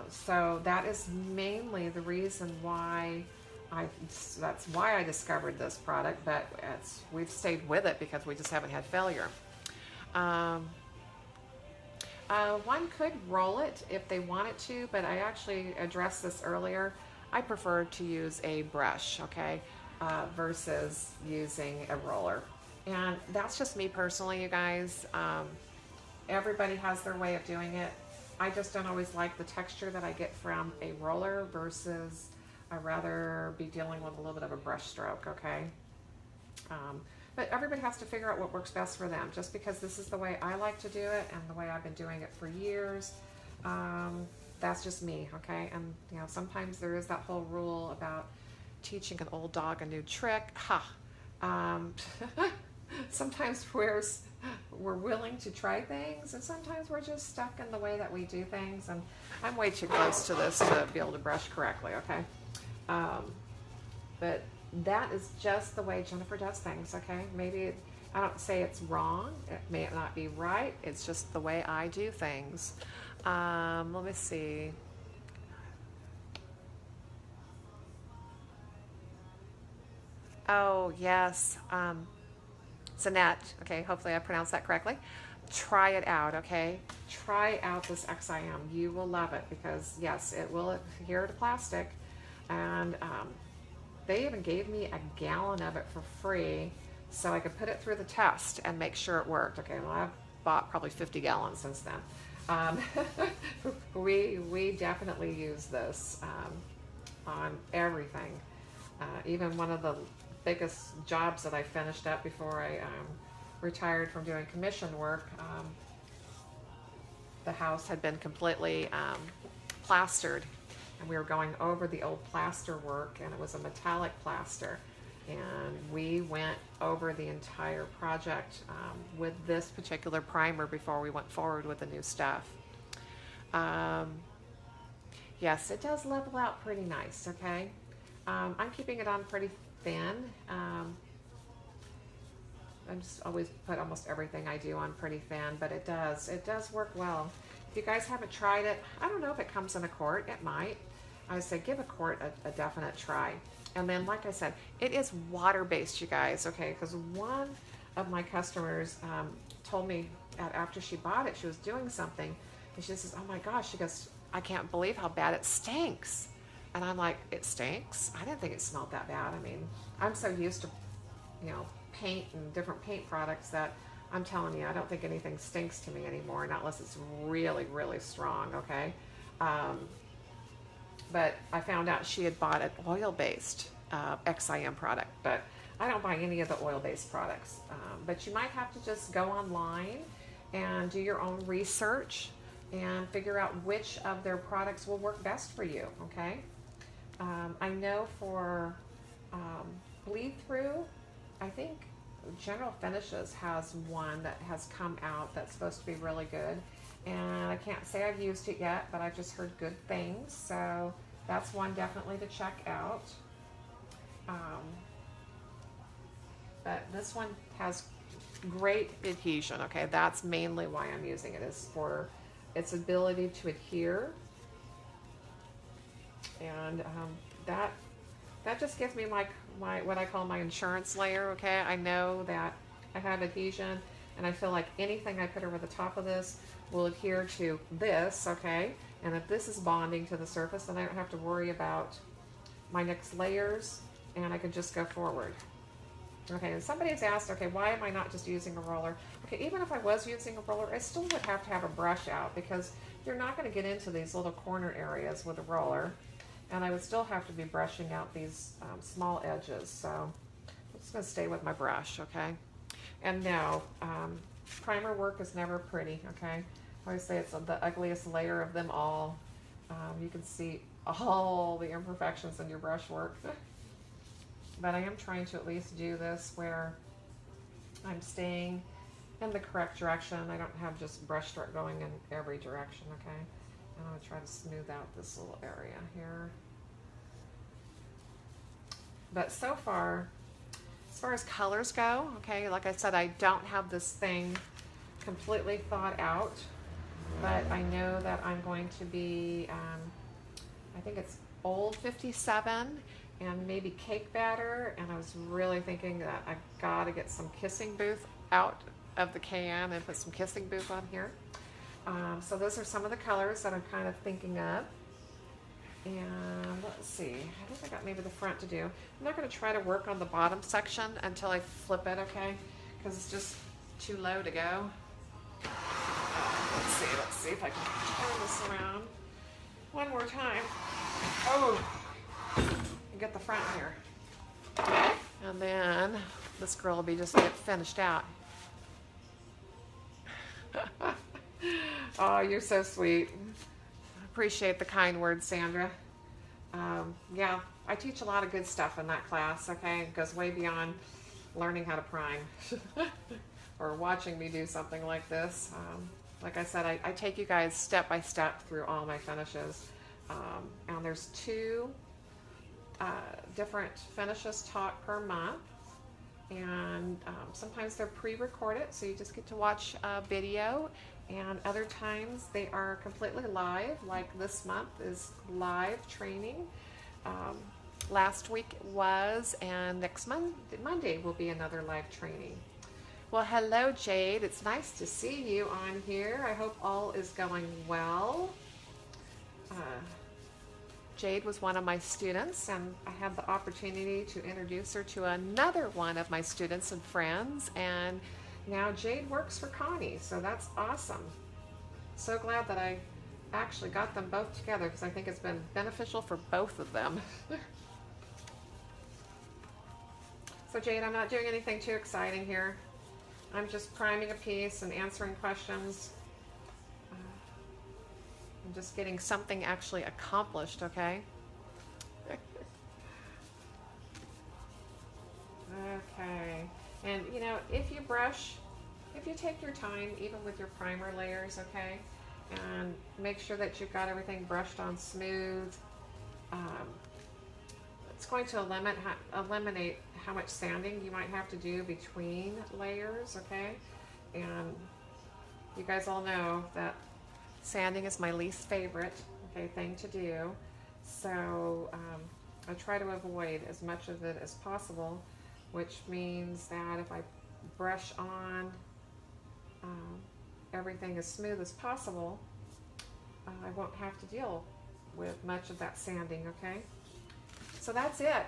So that is mainly the reason why that's why I discovered this product, but we've stayed with it because we just haven't had failure. One could roll it if they wanted to, but I actually addressed this earlier. I prefer to use a brush, okay, versus using a roller. And that's just me personally, you guys. Everybody has their way of doing it. I just don't always like the texture that I get from a roller versus I'd rather be dealing with a little bit of a brush stroke, okay? But everybody has to figure out what works best for them. Just because this is the way I like to do it and the way I've been doing it for years, that's just me, okay? And sometimes there is that whole rule about teaching an old dog a new trick. Sometimes we're willing to try things, and sometimes we're just stuck in the way that we do things. And I'm way too close to this to be able to brush correctly, okay? But that is just the way Jennifer does things, okay? Maybe, I don't say it's wrong, it may not be right, it's just the way I do things. Let me see. Oh, yes, Zanette, okay, hopefully I pronounced that correctly. Try it out, okay? Try out this XIM. You will love it because, yes, it will adhere to plastic. And they even gave me a gallon of it for free so I could put it through the test and make sure it worked. Okay, well, I've bought probably 50 gallons since then. We definitely use this on everything. Even one of the biggest jobs that I finished up before I retired from doing commission work, the house had been completely plastered, and we were going over the old plaster work, and it was a metallic plaster, and we went over the entire project with this particular primer before we went forward with the new stuff. Yes, it does level out pretty nice, okay? I'm keeping it on pretty thin. I just always put almost everything I do on pretty thin, but it does work well. If you guys haven't tried it, I don't know if it comes in a quart. It might. I say give a quart a definite try. And then, like I said, it is water-based, you guys, okay? Because one of my customers told me after she bought it, she was doing something, and she says, oh my gosh, she goes, I can't believe how bad it stinks. And I'm like, it stinks? I didn't think it smelled that bad. I mean, I'm so used to, you know, paint and different paint products that I'm telling you, I don't think anything stinks to me anymore, not unless it's really, really strong, okay? But I found out she had bought an oil-based XIM product, but I don't buy any of the oil-based products. But you might have to just go online and do your own research and figure out which of their products will work best for you, okay? I know for bleed through, I think General Finishes has one that has come out that's supposed to be really good. And I can't say I've used it yet, but I've just heard good things. So that's one definitely to check out. But this one has great adhesion, okay? That's mainly why I'm using it, is for its ability to adhere. And that just gives me my what I call my insurance layer, okay? I know that I have adhesion, and I feel like anything I put over the top of this will adhere to this, okay? And if this is bonding to the surface, then I don't have to worry about my next layers, and I can just go forward. Okay, and somebody has asked, okay, why am I not just using a roller? Okay, even if I was using a roller, I still would have to have a brush out, because you're not going to get into these little corner areas with a roller. And I would still have to be brushing out these small edges. So I'm just going to stay with my brush, okay? And no, primer work is never pretty, okay? I always say it's the ugliest layer of them all. You can see all the imperfections in your brush work. But I am trying to at least do this where I'm staying in the correct direction. I don't have just brush stroke going in every direction, okay? I'm going to try to smooth out this little area here. But so far, as far as colors go, okay, like I said, I don't have this thing completely thought out, but I know that I'm going to be, I think it's Old 57 and maybe cake batter, and I was really thinking that I've got to get some Kissing Booth out of the can and put some Kissing Booth on here. So those are some of the colors that I'm kind of thinking of. And let's see, I think I got maybe the front to do. I'm not going to try to work on the bottom section until I flip it, okay? Because it's just too low to go. Let's see if I can turn this around one more time. Oh, and get the front here. And then this girl will be just get finished out. Oh, you're so sweet. Appreciate the kind words, Sandra. Yeah, I teach a lot of good stuff in that class, okay? It goes way beyond learning how to prime or watching me do something like this. Like I said, I take you guys step by step through all my finishes. And there's 2 different finishes taught per month. And sometimes they're pre-recorded, so you just get to watch a video. And other times they are completely live, like this month is live training. Last week was, and next Monday will be another live training. Well, hello, Jade. It's nice to see you on here. I hope all is going well. Jade was one of my students, and I had the opportunity to introduce her to another one of my students and friends, and now Jade works for Connie, so that's awesome. So glad that I actually got them both together, because I think it's been beneficial for both of them. So Jade, I'm not doing anything too exciting here. I'm just priming a piece and answering questions. I'm just getting something actually accomplished, okay? Okay. And you know, if you take your time, even with your primer layers, okay, and make sure that you've got everything brushed on smooth. It's going to eliminate how much sanding you might have to do between layers, okay? And you guys all know that sanding is my least favorite, okay, thing to do. So I try to avoid as much of it as possible, which means that if I brush on everything as smooth as possible, I won't have to deal with much of that sanding, okay? So that's it.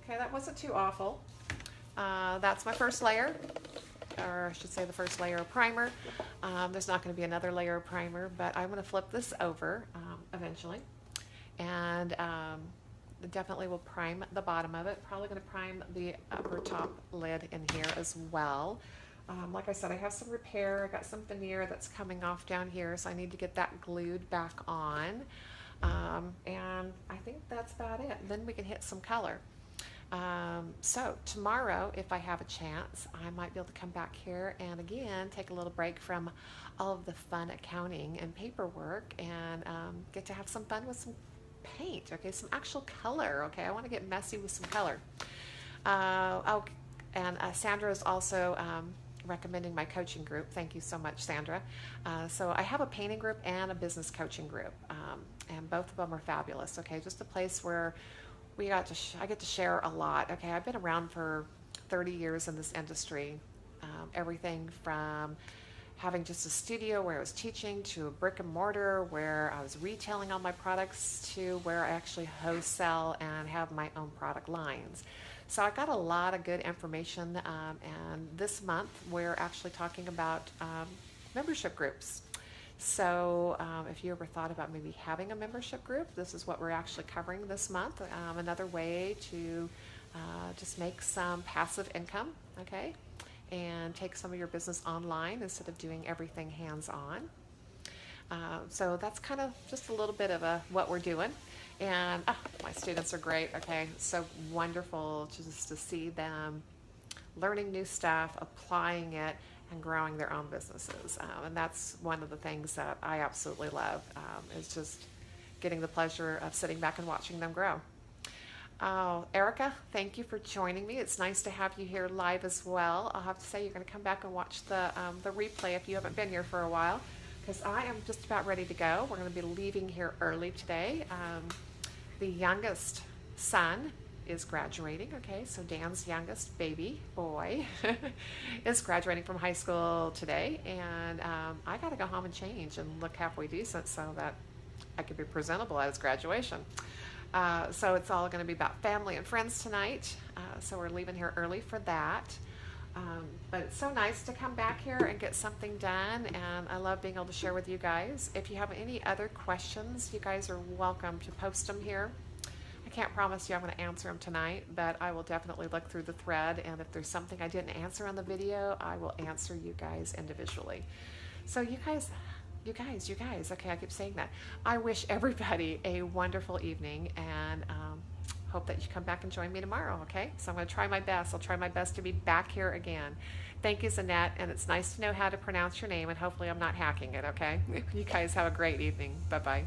Okay, that wasn't too awful. That's my first layer, or I should say the first layer of primer. There's not going to be another layer of primer, but I'm going to flip this over eventually. And definitely will prime the bottom of it. Probably going to prime the upper top lid in here as well. Like I said, I have some repair. I got some veneer that's coming off down here, so I need to get that glued back on. And I think that's about it. Then we can hit some color. So tomorrow, if I have a chance, I might be able to come back here and again take a little break from all of the fun accounting and paperwork and get to have some fun with some paint, okay, some actual color, okay. I want to get messy with some color. Sandra is also recommending my coaching group. Thank you so much, Sandra. So I have a painting group and a business coaching group, and both of them are fabulous, okay. Just a place where I get to share a lot, okay. I've been around for 30 years in this industry, everything from having just a studio where I was teaching to a brick and mortar where I was retailing all my products to where I actually wholesale and have my own product lines. So I got a lot of good information, and this month we're actually talking about membership groups. So if you ever thought about maybe having a membership group, this is what we're actually covering this month. Another way to just make some passive income, okay, and take some of your business online instead of doing everything hands-on. So that's kind of just a little bit of what we're doing. And my students are great, okay, so wonderful just to see them learning new stuff, applying it, and growing their own businesses. And that's one of the things that I absolutely love, is just getting the pleasure of sitting back and watching them grow. Oh, Erica, thank you for joining me. It's nice to have you here live as well. I'll have to say you're going to come back and watch the replay if you haven't been here for a while, because I am just about ready to go. We're going to be leaving here early today. The youngest son is graduating, okay, so Dan's youngest baby boy is graduating from high school today, and I got to go home and change and look halfway decent so that I could be presentable at his graduation. So it's all going to be about family and friends tonight, so we're leaving here early for that. But it's so nice to come back here and get something done, and I love being able to share with you guys. If you have any other questions, you guys are welcome to post them here. I can't promise you I'm going to answer them tonight, but I will definitely look through the thread, and if there's something I didn't answer on the video, I will answer you guys individually. So you guys, okay, I keep saying that. I wish everybody a wonderful evening, and hope that you come back and join me tomorrow, okay? So I'm going to try my best. I'll try my best to be back here again. Thank you, Zanette, and it's nice to know how to pronounce your name, and hopefully I'm not hacking it, okay? You guys have a great evening. Bye-bye.